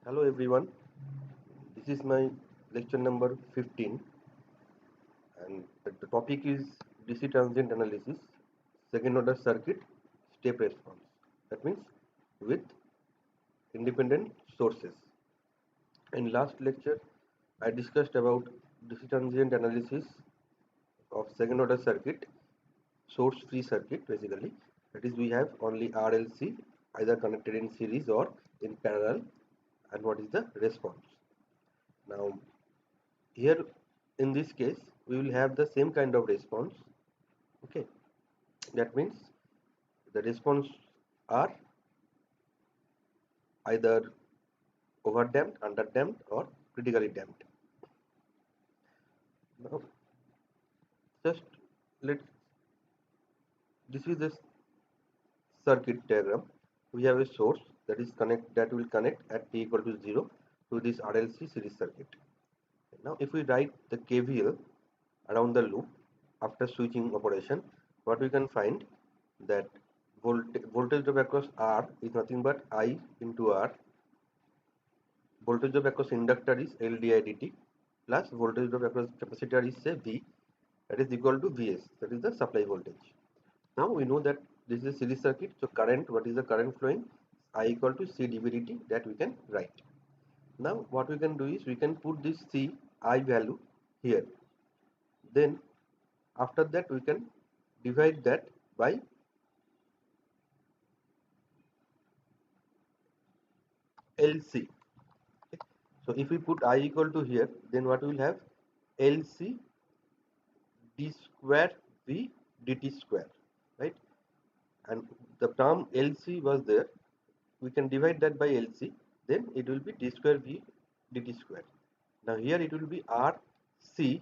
Hello everyone, this is my lecture number 15 and the topic is DC transient analysis, second order circuit, step response. That means with independent sources. In last lecture, I discussed about DC transient analysis of second order circuit, source free circuit basically. That is we have only RLC either connected in series or in parallel, and what is the response. Now here in this case we will have the same kind of response. Okay, that means the response are either overdamped, underdamped or critically damped. Now just let this is the circuit diagram. We have a source that will connect at t equal to 0 to this RLC series circuit. Now if we write the KVL around the loop after switching operation, what we can find that voltage drop across R is nothing but I into R. Voltage drop across inductor is L di dt plus voltage drop across capacitor is say V, that is equal to Vs, that is the supply voltage. Now we know that this is a series circuit, so current, what is the current flowing? I equal to C dV dt, that we can write. Now what we can do is we can put this C I value here. Then after that we can divide that by LC. Okay. So if we put I equal to here, then what we will have? LC d square V dt square, right? And the term LC was there, we can divide that by LC, then it will be d square V dt square. Now here it will be R C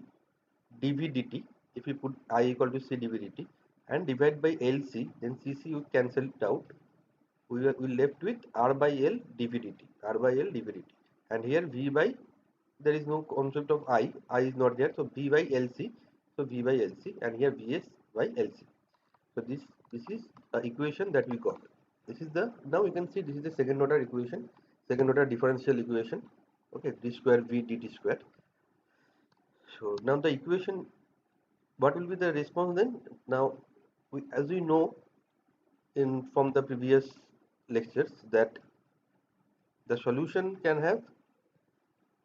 dV dt. If we put I equal to C dV dt and divide by LC, then CC will cancel it out. We will left with R by L dV dt, R by L dV dt. And here V by, there is no concept of I is not there, so V by LC, so V by LC, and here Vs by LC. So this is the equation that we got. This is the, now you can see this is the second order equation, second order differential equation. Okay, d square V dt square. So now the equation, what will be the response then? Now as we know in from the previous lectures that the solution can have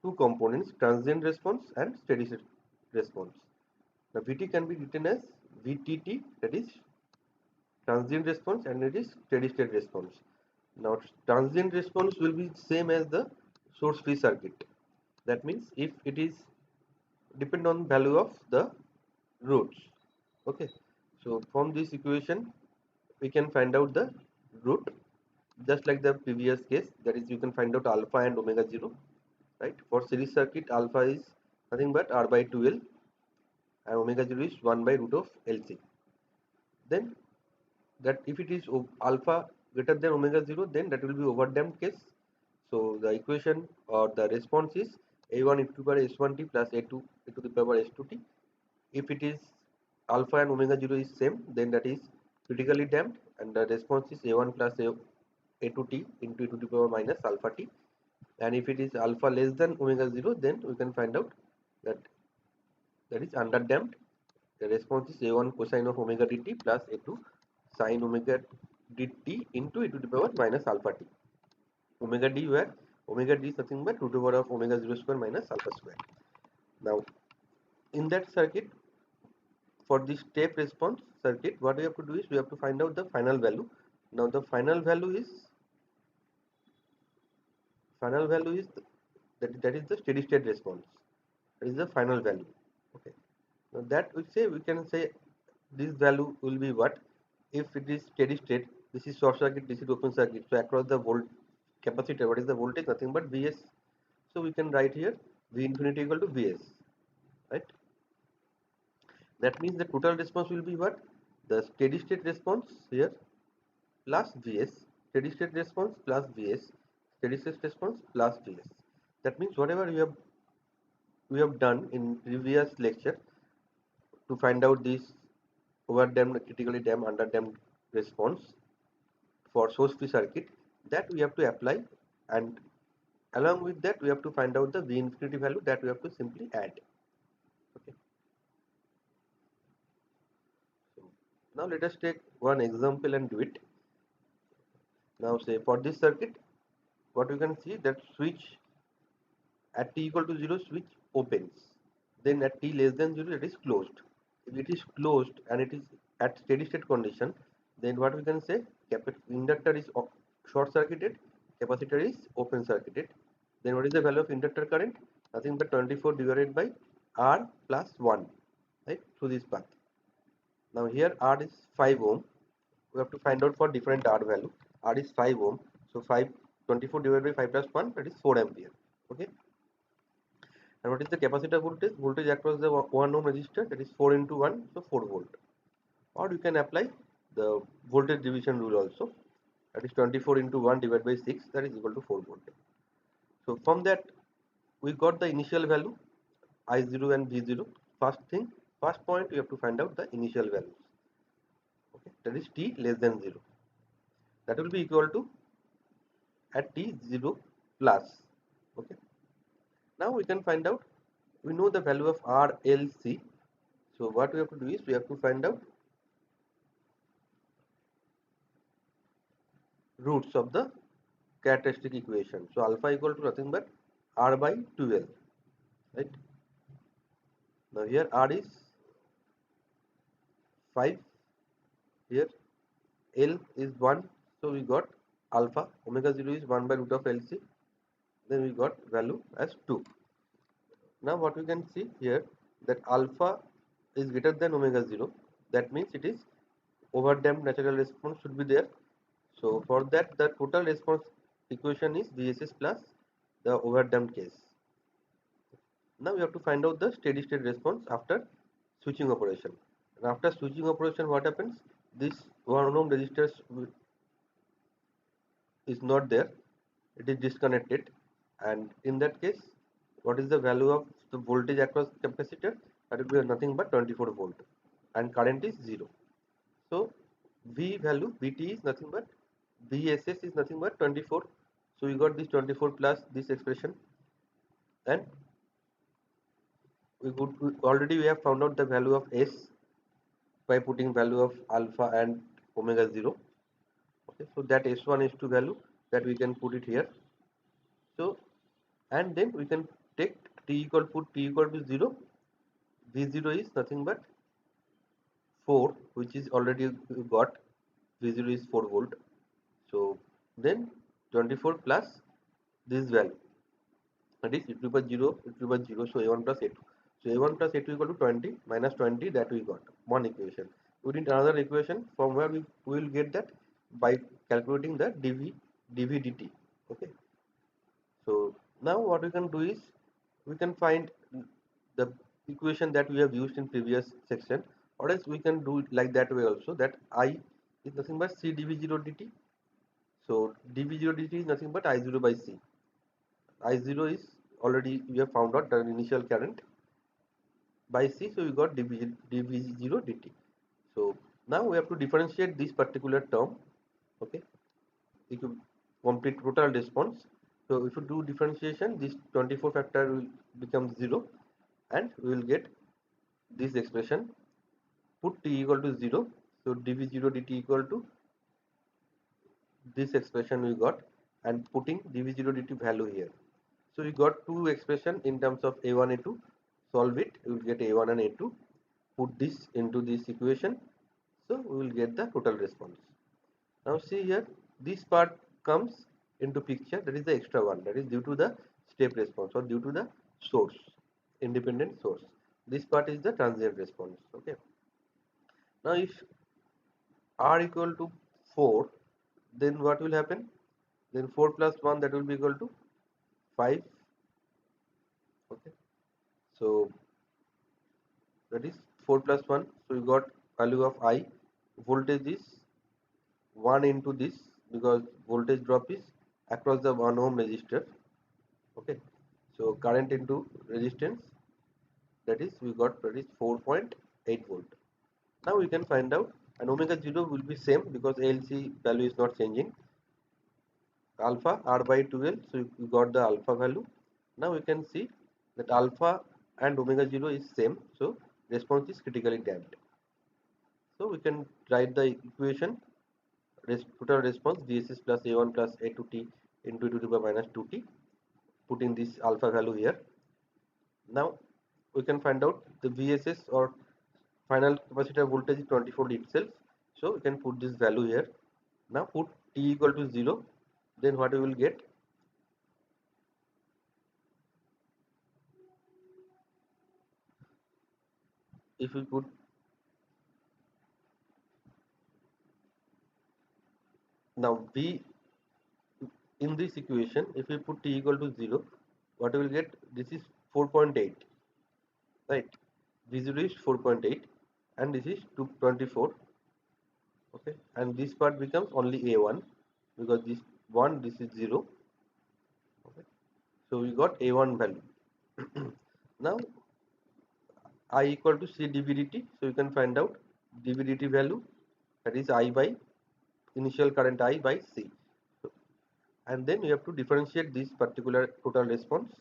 two components, transient response and steady state response. The Vt can be written as Vtt, that is transient response, and it is steady state response. Now transient response will be same as the source free circuit. That means if it is depend on value of the roots. Okay, so from this equation we can find out the root just like the previous case, that is you can find out alpha and omega 0, right? For series circuit alpha is nothing but R by 2L and omega 0 is 1 by root of LC. Then that if it is alpha greater than omega 0, then that will be overdamped case. So the equation or the response is a1 e to the power s1t plus a2 e to the power s2t. If it is alpha and omega 0 is same, then that is critically damped, and the response is a1 plus a2t into e to the power minus alpha t. And if it is alpha less than omega 0, then we can find out that that is underdamped. The response is a1 cosine of omega dt plus a2 sine omega dt into e to the power minus alpha t. Omega d, where omega d is nothing but root over of omega 0 square minus alpha square. Now in that circuit, for the step response circuit, what we have to do is we have to find out the final value. Now the final value is that is the steady state response. That is the final value. Okay. Now that we can say this value will be what? If it is steady state, this is short circuit, this is open circuit. So across the volt capacitor, what is the voltage? Nothing but Vs. So we can write here V infinity equal to Vs, right? That means the total response will be what? The steady state response here plus Vs, steady state response plus Vs, steady state response plus Vs. That means whatever we have done in previous lecture to find out this overdamped, critically damped, underdamped response for source free circuit, that we have to apply and Along with that, we have to find out the V infinity value that we have to simply add. Okay. So now let us take one example and do it. Now say for this circuit, what we can see that switch at t equal to 0 switch opens. Then at t less than 0 it is closed. If it is closed and it is at steady state condition, then what we can say, inductor is short circuited, capacitor is open circuited. Then what is the value of inductor current? Nothing but 24 divided by R plus 1, right, through this path. Now here R is 5 ohm. We have to find out for different R value. R is 5 ohm. So 24 divided by 5 plus 1, that is 4 ampere. Okay. And what is the capacitor voltage? Voltage across the 1 ohm resistor, that is 4 into 1, so 4 volt. Or you can apply the voltage division rule also, that is 24 into 1 divided by 6, that is equal to 4 volt. So from that we got the initial value I0 and V0. First thing, first point, we have to find out the initial values. Okay, that is t less than 0. That will be equal to at t 0 plus. Okay. Now we can find out, we know the value of RLC. So what we have to do is we have to find out roots of the characteristic equation. So alpha equal to nothing but R by 12, right? Now here R is 5, here L is 1, so we got alpha, omega 0 is 1 by root of LC, then we got value as 2. Now what we can see here, that alpha is greater than omega 0, that means it is overdamped natural response should be there. So for that, the total response equation is VSS plus the overdamped case. Now we have to find out the steady state response after switching operation. And after switching operation, what happens? This 1 ohm resistor is not there, it is disconnected, and in that case, what is the value of the voltage across capacitor? That will be nothing but 24 volt, and current is 0. So V value Vt is nothing but VSS is nothing but 24. So you got this 24 plus this expression, and already we have found out the value of S by putting value of alpha and omega 0. Okay, so that S1 S2 value that we can put it here. So and then we can take put t equal to 0. V0 is nothing but 4, which is already got. V0 is 4 volt. So then 24 plus this value, that is e to the power 0, e to the power 0, so a1 plus a2. So a1 plus a2 equal to 20 minus 20, that we got one equation. We need another equation from where we will get that by calculating the dv dt. Okay. So now what we can do is we can find the equation that we have used in previous section, or else we can do it like that way also, that I is nothing but c dv0 dt. So dv0 dt is nothing but I0 by c. I0 is already we have found out the initial current by c, so we got dv0 dt. So now we have to differentiate this particular term. Okay, it will complete total response. So if you do differentiation, this 24 factor will become 0, and we will get this expression. Put t equal to 0, so dv0 dt equal to this expression we got, and putting dv0 dt value here. So we got two expression in terms of a1 a2. Solve it, we will get a1 and a2. Put this into this equation, so we will get the total response. Now see here, this part comes into picture, that is the extra one, that is due to the step response or due to the source, independent source. This part is the transient response. Okay. Now if R equal to 4, then what will happen? Then 4 plus 1, that will be equal to 5. Okay. So that is 4 plus 1. So you got value of I. Voltage is 1 into this, because voltage drop is across the 1 ohm resistor. Okay. So current into resistance, that is we got, that is 4.8 volt. Now we can find out, and omega 0 will be same because ALC value is not changing. alpha r by 12, so you got the alpha value. Now we can see that alpha and omega 0 is same, so response is critically damped. So we can write the equation total response dss plus a1 plus a2t into e to the power minus 2t, putting this alpha value here. Now we can find out the VSS or final capacitor voltage is 24 itself, so we can put this value here. Now put t equal to 0, then what we will get, if we put now V in this equation, if we put t equal to 0, what we will get, this is 4.8, right? V0 is 4.8 and this is 224, okay, and this part becomes only a1 because this 1, this is 0, okay. So we got a1 value. Now I equal to c dv dt, so you can find out dv dt value, that is I by initial current I by c. So, and then you have to differentiate this particular total response.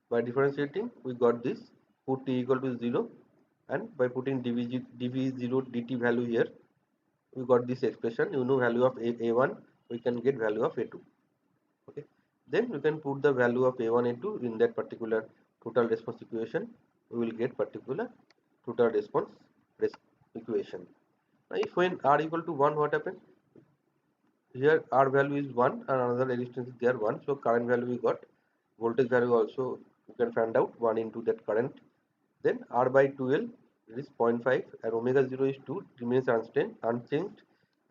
By differentiating, we got this, put t equal to 0, and by putting dv0 dt value here, we got this expression. You know value of a1, we can get value of a2, okay. Then we can put the value of a1 a2 in that particular total response equation. We will get particular total response equation. Now if when r equal to 1, what happens, here R value is 1 and another resistance is there 1, so current value we got, voltage value also you can find out 1 into that current. Then R by 12, it is 0.5 and omega 0 is 2, remains unchanged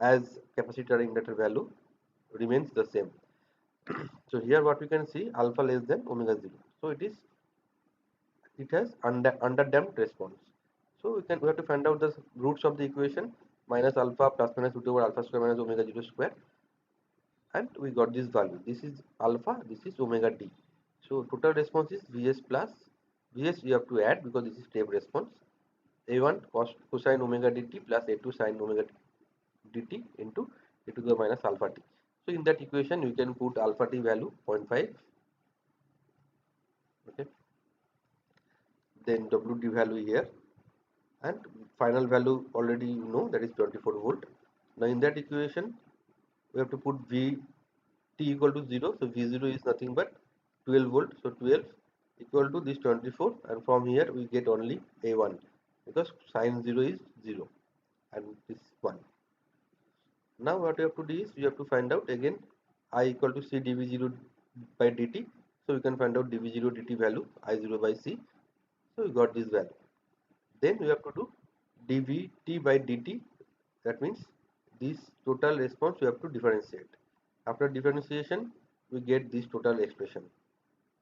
as capacitor inductor value remains the same. So here what we can see, alpha less than omega 0, so it has underdamped response. So we have to find out the roots of the equation, minus alpha plus minus root over alpha square minus omega 0 square, and we got this value. This is alpha, this is omega d. So total response is Vs plus Vs you have to add because this is step response, a1 cosine omega dt plus a2 sine omega dt into e to the minus alpha t. So in that equation you can put alpha t value 0.5, okay, then wd value here, and final value already you know, that is 24 volt. Now in that equation we have to put v t equal to 0, so v0 is nothing but 12 volt, so 12 equal to this 24, and from here we get only a1 because sine 0 is 0 and this 1. Now what you have to do is you have to find out again I equal to c dv0 by dt, so you can find out dv0 dt value I0 by c, so you got this value. Then you have to do dvt by dt, that means this total response you have to differentiate. After differentiation we get this total expression.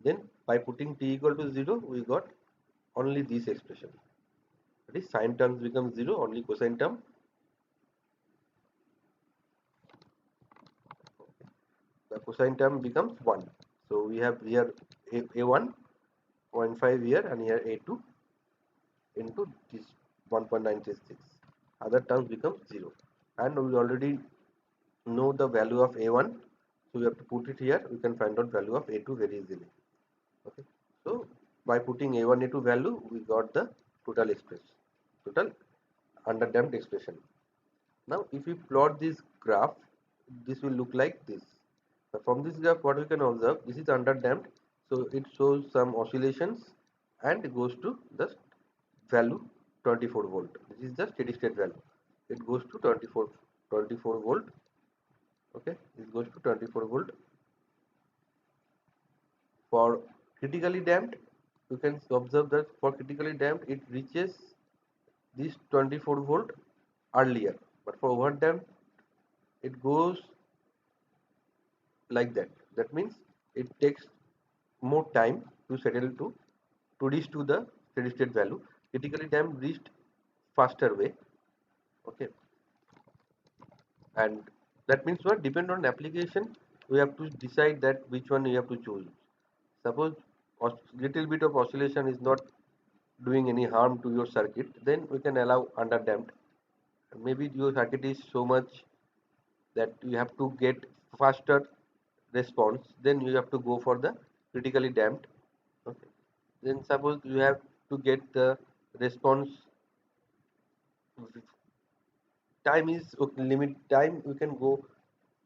Then by putting t equal to 0, we got only this expression, that is sine terms becomes 0, only cosine term, the cosine term becomes 1. So we have here a1 0.5 here and here a2 into this 1.936, other terms becomes 0, and we already know the value of a1, so we have to put it here. We can find out value of a2 very easily, okay. So by putting a1 a2 value we got the total expression, total underdamped expression. Now if we plot this graph, this will look like this. So from this graph what we can observe, this is underdamped, so it shows some oscillations and goes to the value 24 volt. This is the steady state value, it goes to 24 volt, okay, it goes to 24 volt. For critically damped, you can observe that for critically damped it reaches this 24 volt earlier, but for over damped it goes like that. That means it takes more time to settle to reach to the steady state value. Critically damped reached faster way, okay, and that means what, depend on application we have to decide that which one you have to choose. Suppose little bit of oscillation is not doing any harm to your circuit, then we can allow under damped. Maybe your circuit is so much that you have to get faster response, then you have to go for the critically damped. Okay, then suppose you have to get the response time is okay, limit time you can go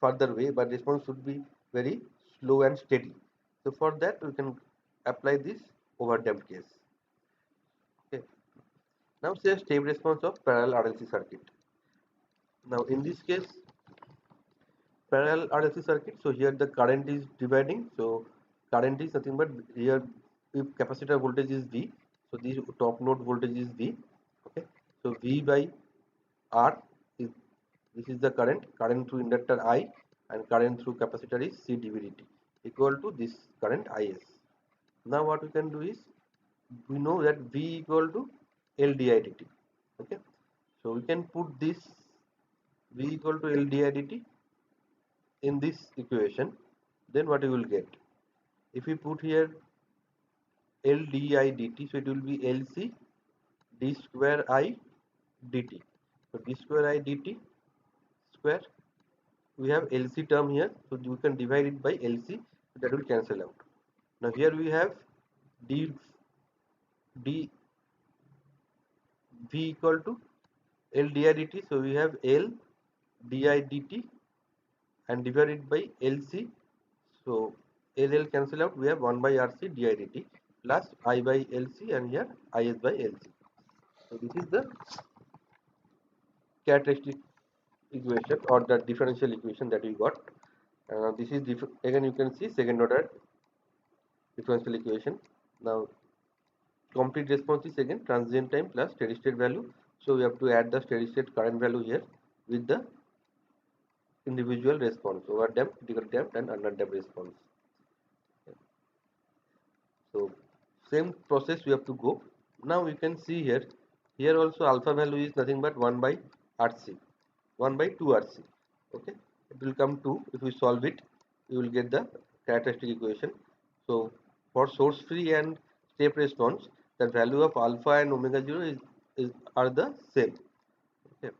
further way, but response should be very slow and steady. So for that we can apply this over damped case. Okay, now say step response of parallel RLC circuit. Now in this case, parallel RLC circuit, so here the current is dividing, so current is nothing but here, if capacitor voltage is V, so this top node voltage is V. Okay, so V by R is, this is the current through inductor I, and current through capacitor is C dVdt, equal to this current Is. Now what we can do is, we know that V equal to L didt. Okay, so we can put this V equal to L didt in this equation. Then what you will get, if we put here L di dt, so it will be LC d square I dt. So d square I dt square, we have LC term here, so we can divide it by LC, so that will cancel out. Now here we have d d v equal to L di dt, so we have L di dt and divided by LC, so L cancel out, we have 1 by RC di dt plus I by LC, and here Is by LC. So this is the characteristic equation or the differential equation that we got. This is again you can see second order differential equation. Now complete response is again transient time plus steady state value. So we have to add the steady state current value here with the individual response, over damped, critical damped, and under damped response. So same process we have to go. Now you can see here, here also alpha value is nothing but 1 by RC, 1 by 2 RC. Okay, it will come to, if we solve it, you will get the characteristic equation. So for source free and step response, the value of alpha and omega 0 is are the same. Okay.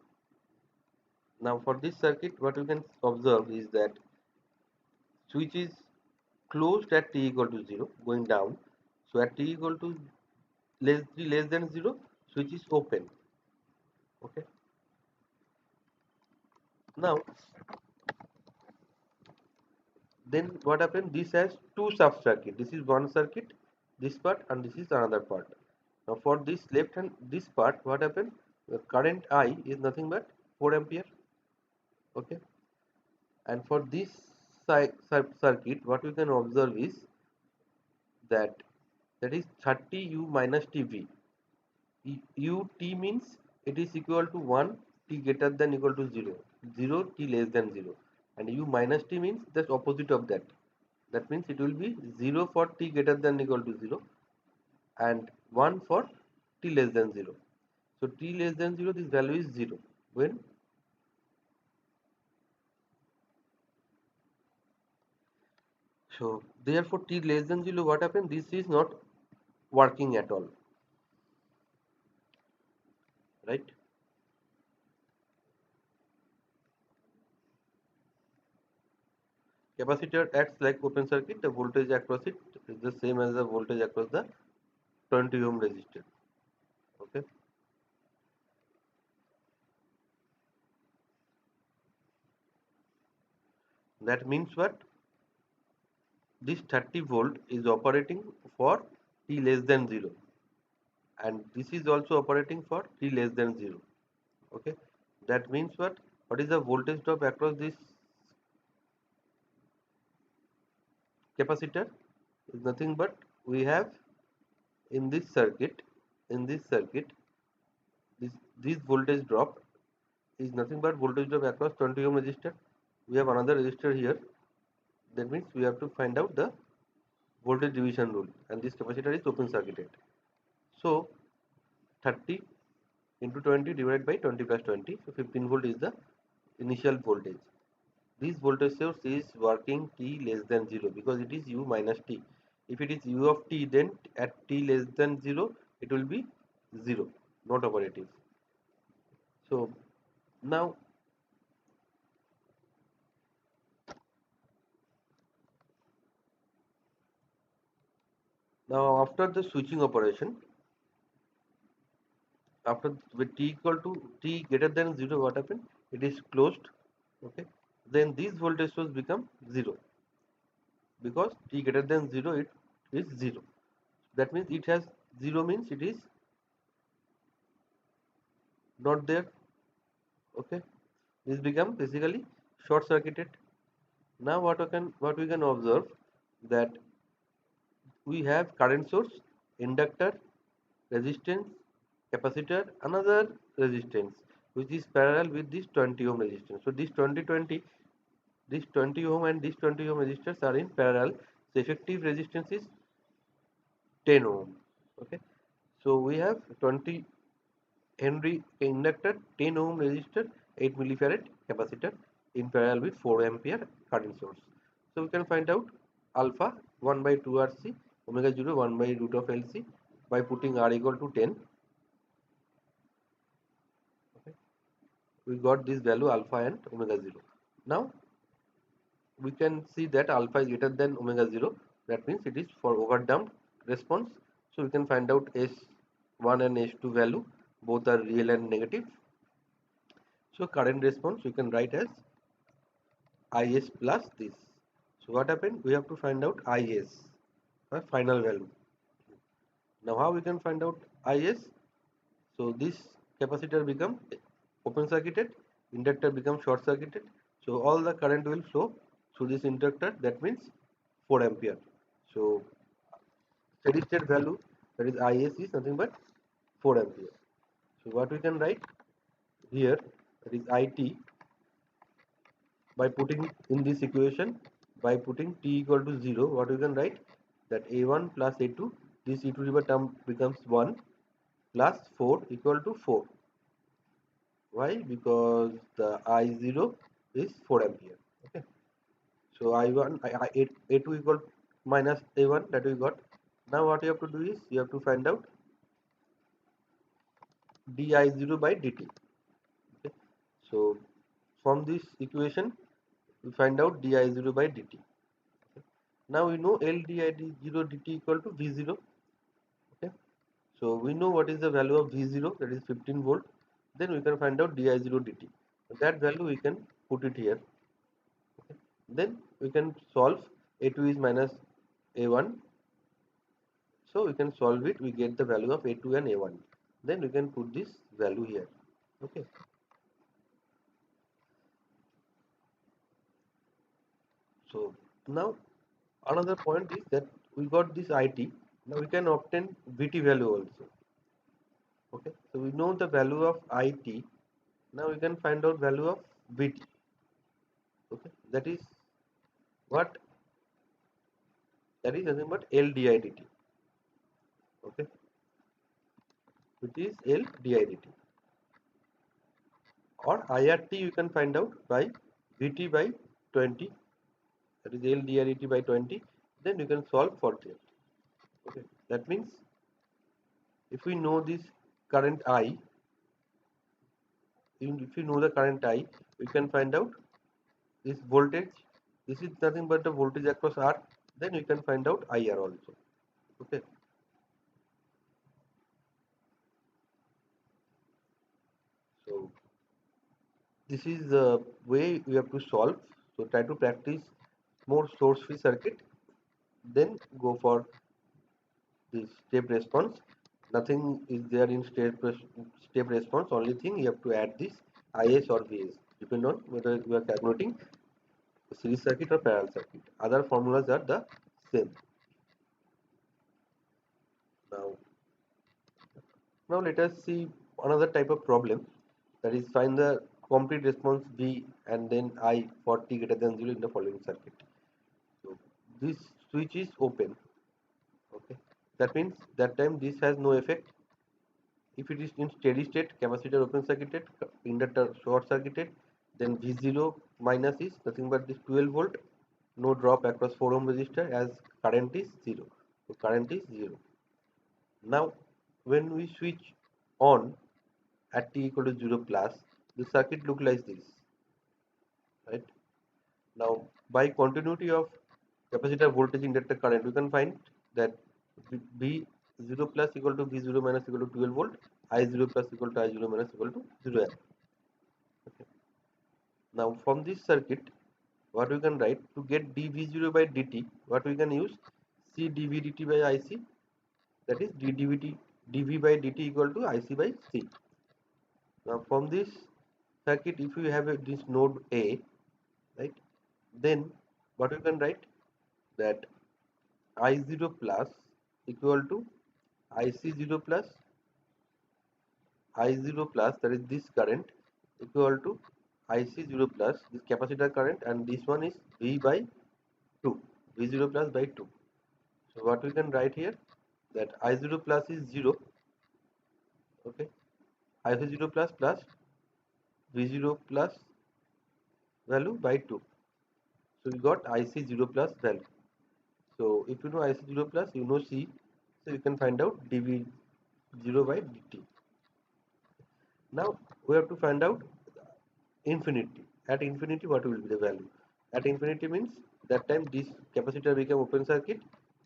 Now for this circuit, what you can observe is that switch is closed at t equal to 0, going down. So at t equal to less than 0, switch is open. Okay. Now then what happened, this has two sub circuit, this is one circuit, this part, and this is another part. Now for this left hand, this part, what happened, the current I is nothing but 4 ampere. Okay, and for this circuit, what we can observe is that that is 30 u minus tv. U t means it is equal to 1 t greater than equal to 0, 0 t less than 0, and u minus t means the opposite of that. That means it will be 0 for t greater than equal to 0 and 1 for t less than 0. So t less than 0, this value is 0. When, so therefore t less than 0, what happened, this is not working at all, right? Capacitor acts like open circuit, the voltage across it is the same as the voltage across the 20 ohm resistor. Okay, that means what, this 30 volt is operating for t less than 0, and this is also operating for t less than 0. Okay, that means what is the voltage drop across this capacitor is nothing but, we have in this circuit, in this circuit, this voltage drop is nothing but voltage drop across 20 ohm resistor. We have another resistor here, that means we have to find out the voltage division rule, and this capacitor is open circuited. So 30 into 20 divided by 20 plus 20, so 15 volt is the initial voltage. This voltage source is working t less than 0 because it is u minus t. If it is u of t, then at t less than 0 it will be 0, not operative. So now Now after the switching operation, after with t equal to t greater than 0, what happened? It is closed. Okay, then this voltage source become 0, because t greater than 0 it is 0. That means it has 0 means it is not there. Okay, this become basically short circuited. Now what we can observe, that we have current source, inductor, resistance, capacitor, another resistance which is parallel with this 20 ohm resistance. So this 20 ohm and this 20 ohm resistors are in parallel. So effective resistance is 10 ohm. Okay, so we have 20 Henry inductor, 10 ohm resistor, 8 millifarad capacitor in parallel with 4 ampere current source. So we can find out alpha 1 by 2 RC, omega 0 1 by root of LC by putting R equal to 10. Okay. We got this value alpha and omega 0. Now we can see that alpha is greater than omega 0. That means it is for overdamped response. So we can find out S1 and S2 value, both are real and negative. So current response we can write as Is plus this. So what happened? We have to find out Is, our final value. Now how we can find out Is? So this capacitor become open circuited, inductor becomes short circuited. So all the current will flow through this inductor. That means 4 ampere. So steady state value, that is Is, is nothing but 4 ampere. So what we can write here, that is It, by putting in this equation, by putting t equal to 0, what we can write, that a1 plus a2, this e to the power term becomes 1 plus 4 equal to 4. Why? Because the I0 is 4 ampere. Okay, so I1 A2 equal minus A1, that we got. Now what you have to do is you have to find out di0 by dt. Okay, so from this equation we find out di0 by dt. Now we know LdI0 dt equal to V0. Okay, so we know what is the value of V0, that is 15 volt. Then we can find out di0 dt. That value we can put it here. Okay. Then we can solve. A2 is minus A1, so we can solve it. We get the value of A2 and A1. Then we can put this value here. Okay. So now another point is that we got this IT. Now we can obtain VT value also. Okay, so we know the value of IT. Now we can find out value of VT. Okay, what that is nothing but LDIDT. Okay, which is LDIDT, or IRT you can find out by VT by 20, that is LDIDT by 20. Then you can solve for that. Okay, that means if we know this current I, if you know the current I, we can find out this voltage. This is nothing but the voltage across R. Then you can find out IR also. Okay, so this is the way we have to solve. So try to practice more source free circuit, then go for this step response. Nothing is there in step response. Only thing you have to add this Is or Vs, depend on whether you are calculating series circuit or parallel circuit. Other formulas are the same. Now, now let us see another type of problem, that is find the complete response V and then I for t greater than 0 in the following circuit. So this switch is open. Okay, that means that time this has no effect. If it is in steady state, capacitor open circuited, inductor short circuited, then V0 minus is nothing but this 12 volt, no drop across 4 ohm resistor as current is 0. So current is 0. Now when we switch on at t equal to 0 plus, the circuit look like this, right? Now by continuity of capacitor voltage inductor current, we can find that V0 plus equal to V0 minus equal to 12 volt, I0 plus equal to I0 minus equal to 0 amp. Okay. Now from this circuit, what we can write to get dV0 by dt, what we can use C dV dt by IC, that is dV by dt equal to IC by C. Now from this circuit, if you have this node A, right, then what you can write that I0 plus equal to IC0 plus I0 plus, that is this current, equal to IC0 plus this capacitor current, and this one is V by 2, V0 plus by 2. So what we can write here, that I0 plus is 0, okay, IC0 plus plus V0 plus value by 2. So we got IC0 plus value. So if you know IC0 plus, you know C, so you can find out dV0 by dt. Now we have to find out infinity. At infinity, what will be the value? At infinity means that time this capacitor become open circuit,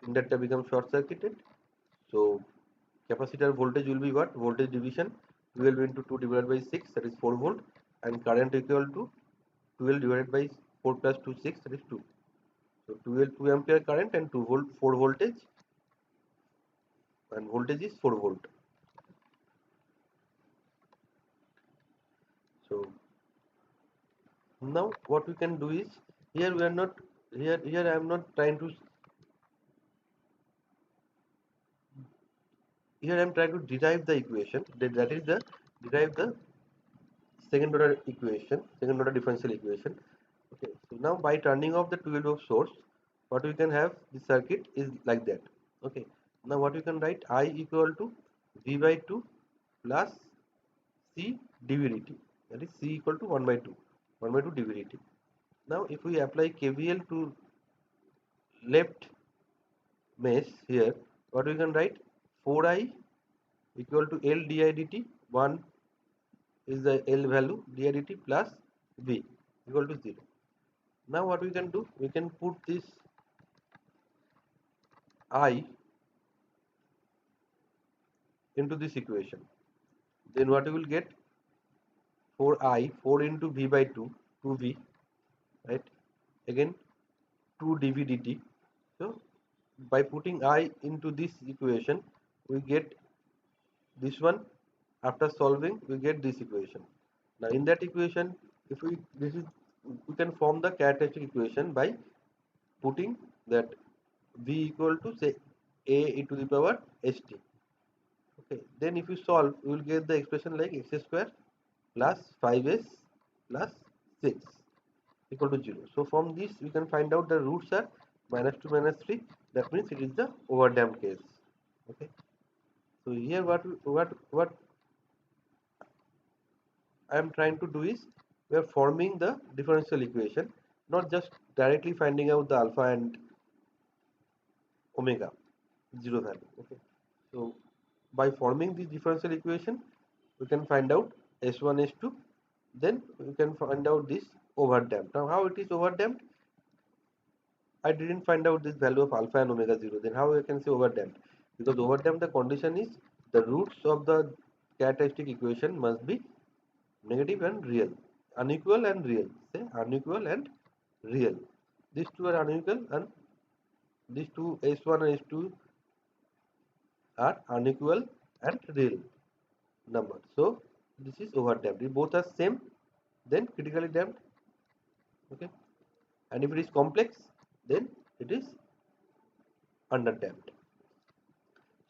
inductor becomes short circuited. So capacitor voltage will be what? Voltage division 12 into 2 divided by 6, that is 4 volt, and current equal to 12 divided by 4 plus 2 6, that is 2. So 12 2 ampere current and 2 volt 4 voltage, and voltage is 4 volt. So now what we can do is, here we are not, here I am not trying to, here I am trying to derive the equation, that is the derive the second order equation, second order differential equation. Okay, so now by turning off the 12 volt source, what we can have, the circuit is like that. Okay, now what we can write, I equal to V by 2 plus C dV dt, that is C equal to 1 by 2, 1 by 2 dV dt. Now if we apply KVL to left mesh here, what we can write, 4I equal to L di dt, 1 is the L value, di dt plus V equal to 0. Now what we can do, we can put this I into this equation. Then what we will get, 4I, 4 into V by 2, 2V, right? Again 2 dV dt. So by putting I into this equation, we get this one. After solving, we get this equation. Now in that equation, if we, this is, we can form the characteristic equation by putting that V equal to, say, A e to the power st. Okay, then if you solve, you will get the expression like x square plus 5s plus 6 equal to 0. So from this we can find out the roots are -2 -3. That means it is the overdamped case. Okay. So here what I am trying to do is, we are forming the differential equation, not just directly finding out the alpha and omega 0 value. Okay. So by forming this differential equation, we can find out S1 S2, then we can find out this overdamped. Now how it is overdamped, I didn't find out this value of alpha and omega 0, then how I can say overdamped? Because overdamped, the condition is the roots of the characteristic equation must be negative and real, unequal and real, say unequal and real. These two are unequal, and these two S1 and S2 are unequal and real number. So this is overdamped. If both are same, then critically damped. Okay, and if it is complex, then it is underdamped.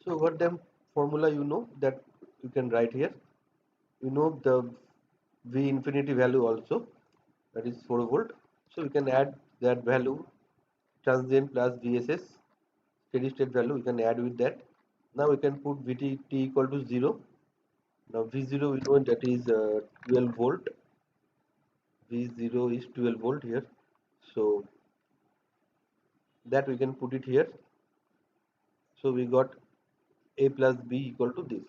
So overdamped formula, you know that you can write here. You know the V infinity value also, that is 4 volt. So you can add that value, transient plus VSS steady state value, you can add with that. Now we can put VT equal to 0. Now V0 we know that is 12 volt. V0 is 12 volt here. So that we can put it here. So we got A plus B equal to this.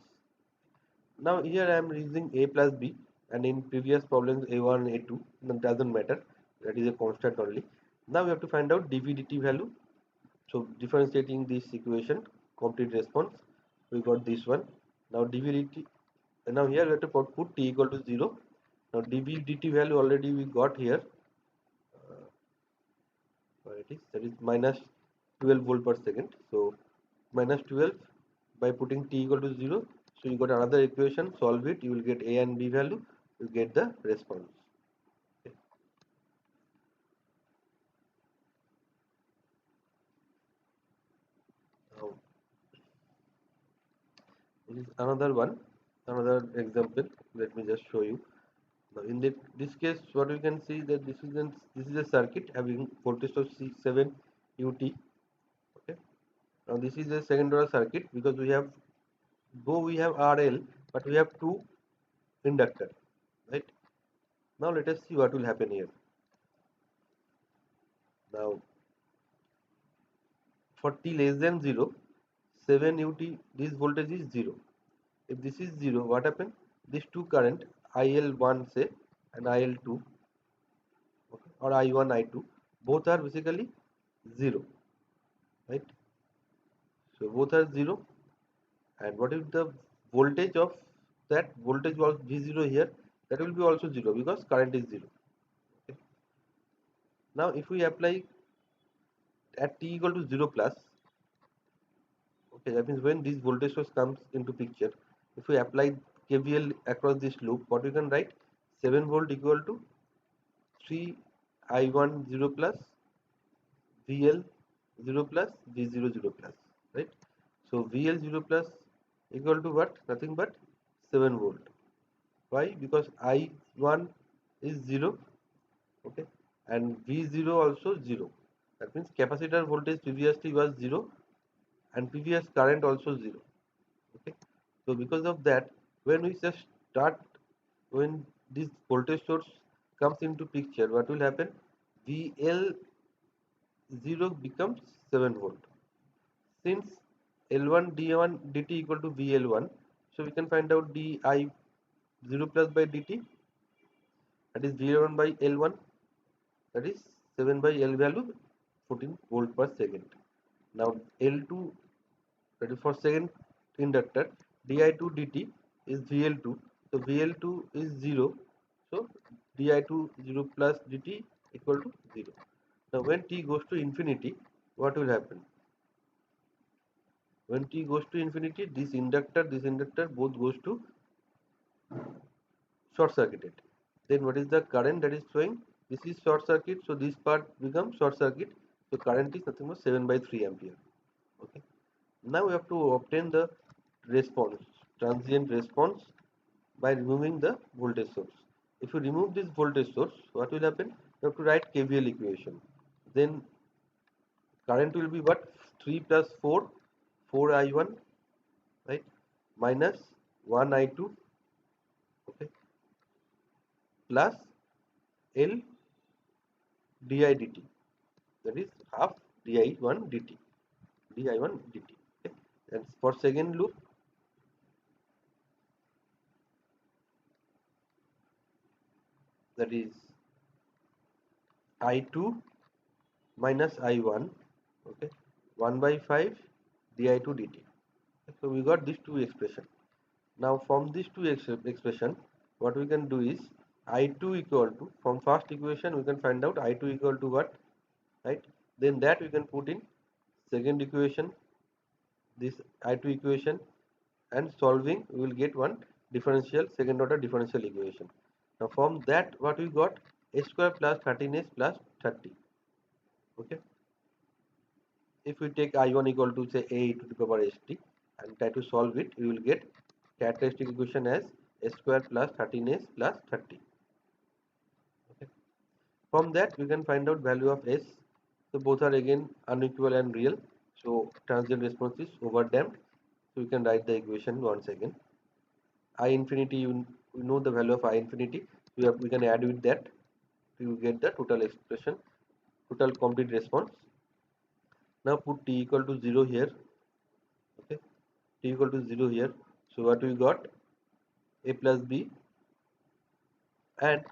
Now here I am using A plus B, and in previous problems A1 A2, that doesn't matter, that is a constant only. Now we have to find out dV dt value. So differentiating this equation, complete response. We got this one. Now dvdt, now here we have to put t equal to 0. Now dvdt value already we got here, where it is, that is minus 12 volt per second. So minus 12 by putting t equal to 0. So you got another equation, solve it, you will get a and b value, you get the response. Okay. Now this is another one, another example. Let me just show you. Now in this case, what we can see that this is a circuit having voltage of 7 ut. Okay. Now this is a second order circuit because we have, though we have RL, but we have two inductor, right? Now let us see what will happen here. Now for t less than 0, 7 ut, this voltage is 0. If this is 0, what happen? These two current, IL1 say and IL2, okay, or I1, I2, both are basically 0, right? So both are 0, and what is the voltage of that? Voltage was V0 here, that will be also 0 because current is 0. Okay. Now if we apply at t equal to 0 plus, okay, that means when this voltage source comes into picture, if we apply KVL across this loop, what we can write? 7 volt equal to 3 I1 0 plus VL 0 plus V0 0 plus, right? So VL 0 plus equal to what? Nothing but 7 volt. Why? Because I1 is 0, okay, and V0 also 0. That means capacitor voltage previously was 0 and previous current also 0. Okay. So because of that, when we just start, when this voltage source comes into picture, what will happen? VL0 becomes 7 volt. Since L1 D1 dt equal to VL1, so we can find out di0 plus by dt, that is VL1 by L1, that is 7 by L value 14 volt per second. Now L2, that is for second inductor, di2 dt is VL2, so VL2 is 0, so di2 0 plus dt equal to 0. Now when t goes to infinity, what will happen? When t goes to infinity, this inductor both goes to short circuited. Then what is the current that is flowing? This is short circuit, so this part becomes short circuit, so current is nothing but 7 by 3 ampere. Okay. Now we have to obtain the response, transient response, by removing the voltage source. If you remove this voltage source, what will happen? You have to write KVL equation. Then current will be what? 3 plus 4, 4I1, right? Minus 1I2, okay, plus L di dt. That is half di1 dt. di1 dt. Okay. And for second loop, that is I2 minus I1, okay, 1 by 5 di2 dt. So we got these two expressions. Now from these two expression, what we can do is I2 equal to, from first equation we can find out I2 equal to what, right? Then that we can put in second equation, this I2 equation, and solving we will get one differential, second order differential equation. Now from that what we got, a square plus 13s plus 30. Okay. If we take I1 equal to say a to the power st and try to solve it, we will get characteristic equation as a square plus 13s plus 30. Okay. From that we can find out value of s. So both are again unequal and real. So transient response is overdamped. So we can write the equation once again. I infinity, you know the value of I infinity. We can add with that. We will get the total expression, total complete response. Now put t equal to 0 here. Okay, t equal to 0 here. So what we got? A plus b, and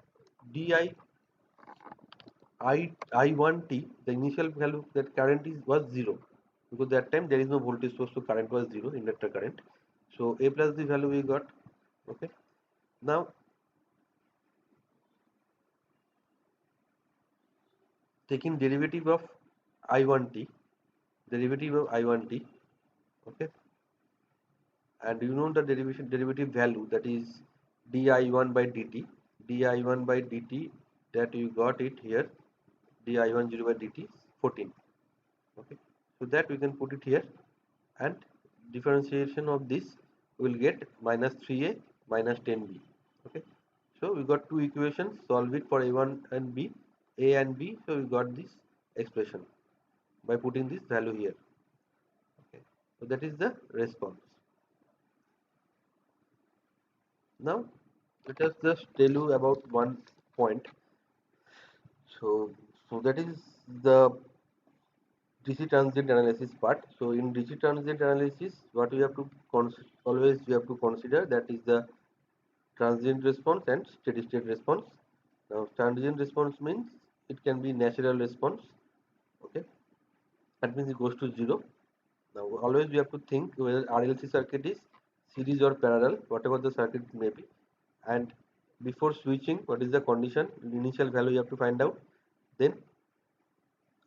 di I1t, the initial value that current is was 0. because that time there is no voltage source, so current was 0, inductor current. So A plus the value we got. Okay. Now taking derivative of I1t, okay, and you know the derivative value, that is di1 by dt, di1 by dt, that you got it here, di1 0 by dt 14. Okay, so that we can put it here, and differentiation of this will get minus 3a minus 10b. Okay, so we got two equations, solve it for a1 and b, a and b, so we got this expression by putting this value here. Okay, so that is the response. Now let us just tell you about one point. So that is the DC transient analysis part. So in DC transient analysis, what we have to always we have to consider, that is the transient response and steady state response. Now transient response means it can be natural response. Okay, that means it goes to 0. Now always we have to think whether RLC circuit is series or parallel, whatever the circuit may be, and before switching, what is the condition, initial value you have to find out. Then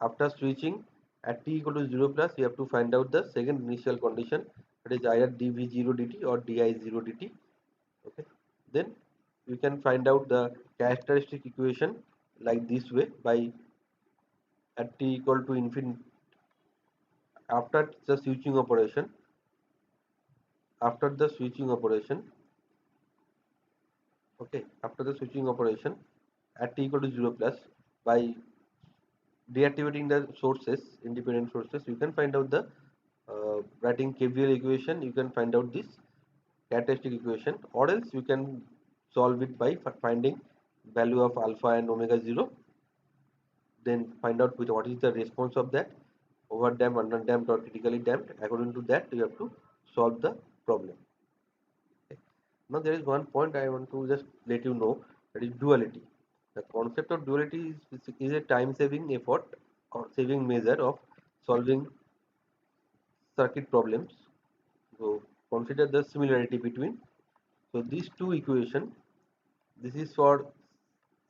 after switching at t equal to 0 plus, you have to find out the second initial condition, that is either dv0 dt or di0 dt. Okay, then you can find out the characteristic equation like this way, by at t equal to infinity, after the switching operation, after the switching operation okay, after the switching operation at t equal to 0 plus, by deactivating the sources, independent sources, you can find out the writing KVL equation, you can find out this characteristic equation, or else you can solve it by finding value of alpha and omega 0, then find out with what is the response of that, over damped, under damped, or critically damped. According to that, you have to solve the problem. Okay. Now there is one point I want to just let you know, that is duality. The concept of duality is a time saving effort or saving measure of solving circuit problems. So consider the similarity between, so these two equations, this is for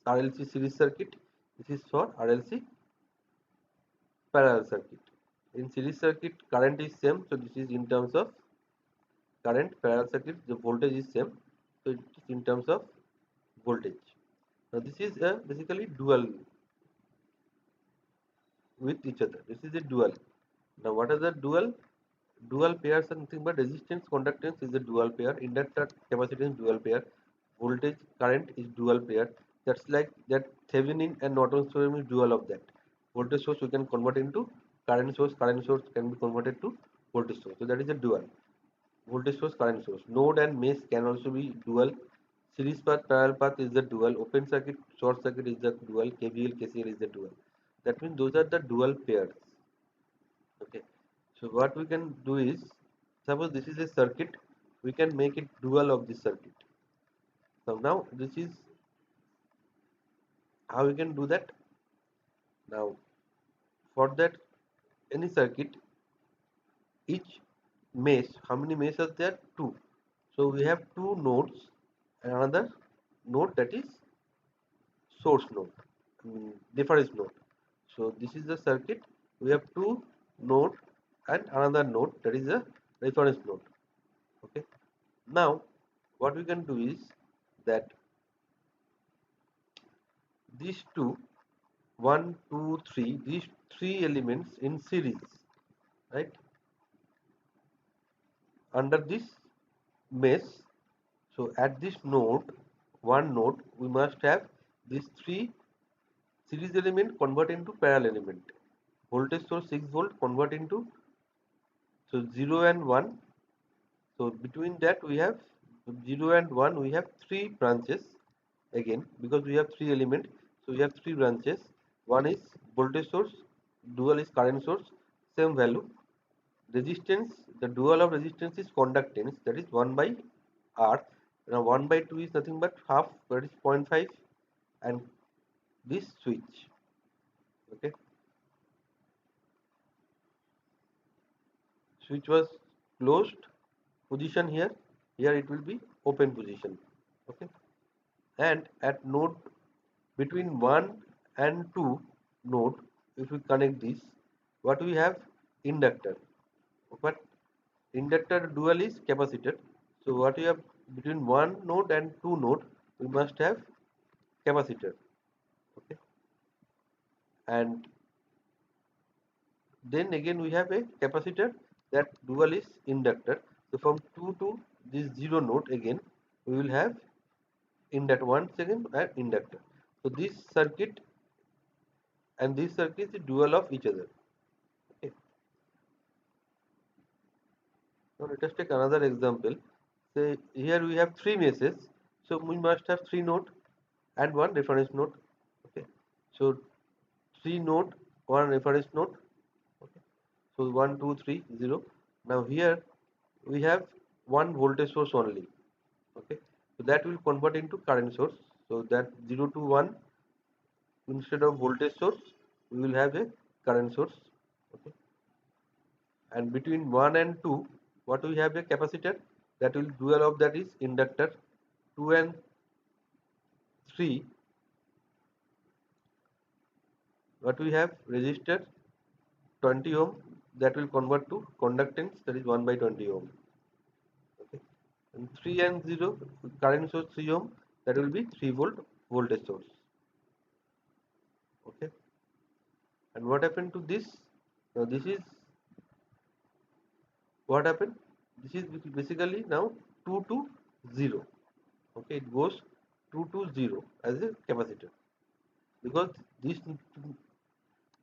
RLC series circuit, this is for RLC parallel circuit. In series circuit current is same, so this is in terms of current. Parallel circuit the voltage is same, so it is in terms of voltage. Now this is a basically dual with each other. This is a dual. Now what are the dual? Dual pairs are nothing but resistance conductance is a dual pair, inductor capacitance dual pair, voltage current is dual pair. That's like that Thevenin and Norton theorem is dual of that. Voltage source we can convert into current source can be converted to voltage source. So that is a dual. Voltage source, current source. Node and mesh can also be dual. Series path, parallel path is the dual. Open circuit, short circuit is the dual. KVL, KCL is the dual. That means those are the dual pairs. Okay. So what we can do is, suppose this is a circuit, we can make it dual of this circuit. So now this is how we can do that. Now for that, any circuit, each mesh, how many meshes are there? Two. So we have two nodes and another node, that is source node, difference node. So this is the circuit. We have two node and another node, that is a reference node. Okay. Now what we can do is that these two, one, two, three, these three elements in series, right? Under this mesh, so at this node, one node, we must have these three series element convert into parallel element. Voltage source 6 volt convert into, so 0 and 1. So between that we have 0 and 1, we have three branches again, because we have three elements. So we have three branches. One is voltage source, dual is current source, same value. Resistance, the dual of resistance is conductance, that is 1 by R. Now 1 by 2 is nothing but half, that is 0.5, and this switch. Okay. switch was closed position here, here it will be open position. Okay, and at node between 1 and 2 node, if we connect this, what we have? Inductor. But inductor dual is capacitor, so what we have between one node and two node, we must have capacitor. Okay, and then again we have a capacitor, that dual is inductor. So from 2 to this 0 node, again we will have inductor, once again and inductor. So this circuit and this circuit is dual of each other. Okay, now let us take another example. Say here we have three meshes, so we must have three node and one reference node. Okay, so three node, one reference node. Okay, so 1 2 3 0. Now here we have one voltage source only. Okay, so that will convert into current source. So that 0 to 1, instead of voltage source we will have a current source. Okay, and between 1 and 2, what we have? A capacitor, that will dual of that is inductor. 2 and 3, what we have? Resistor 20 ohm, that will convert to conductance, that is 1 by 20 ohm. Okay, and 3 and 0, current source 3 ohm, that will be 3 volt voltage source. Okay, and what happened to this? Now this is what happened. This is basically now 2 to 0. Okay, it goes 2 to 0 as a capacitor, because this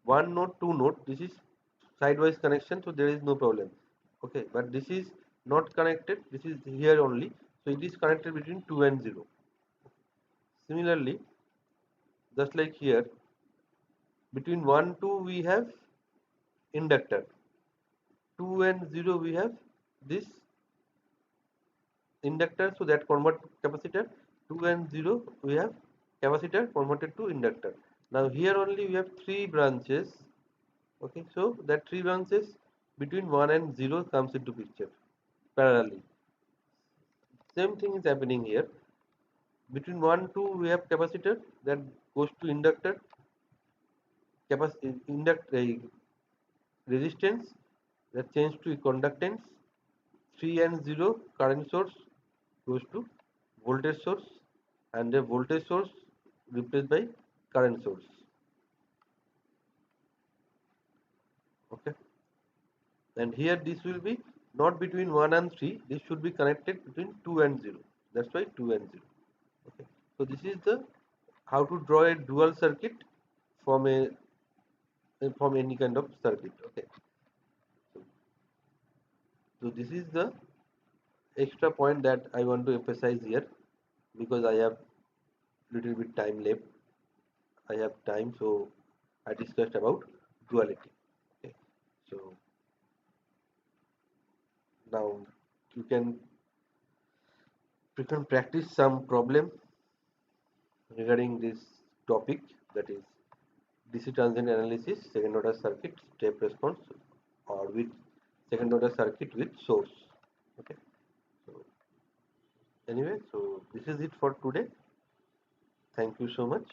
one node, two node, this is sidewise connection, so there is no problem. Okay, but this is not connected, this is here only, so it is connected between 2 and 0. Similarly, just like here, between 1 2 we have inductor, 2 and 0 we have this inductor, so that convert to capacitor. 2 and 0 we have capacitor converted to inductor. Now here only we have three branches. Okay, so that three branches between 1 and 0 comes into picture parallelly. Same thing is happening here. Between 1 2 we have capacitor, that goes to inductor, resistance, that change to conductance. 3 and 0, current source goes to voltage source, and the voltage source replaced by current source. Okay, and here this will be not between 1 and 3, this should be connected between 2 and 0, that's why 2 and 0. Okay, so this is the how to draw a dual circuit from a from any kind of circuit. Okay, so this is the extra point that I want to emphasize here, because I have little bit time left. I have time, so I discussed about duality. Okay, so now you can practice some problem regarding this topic, that is DC transient analysis, second order circuit, step response, or with second order circuit with source. Okay, so anyway, so this is it for today. Thank you so much.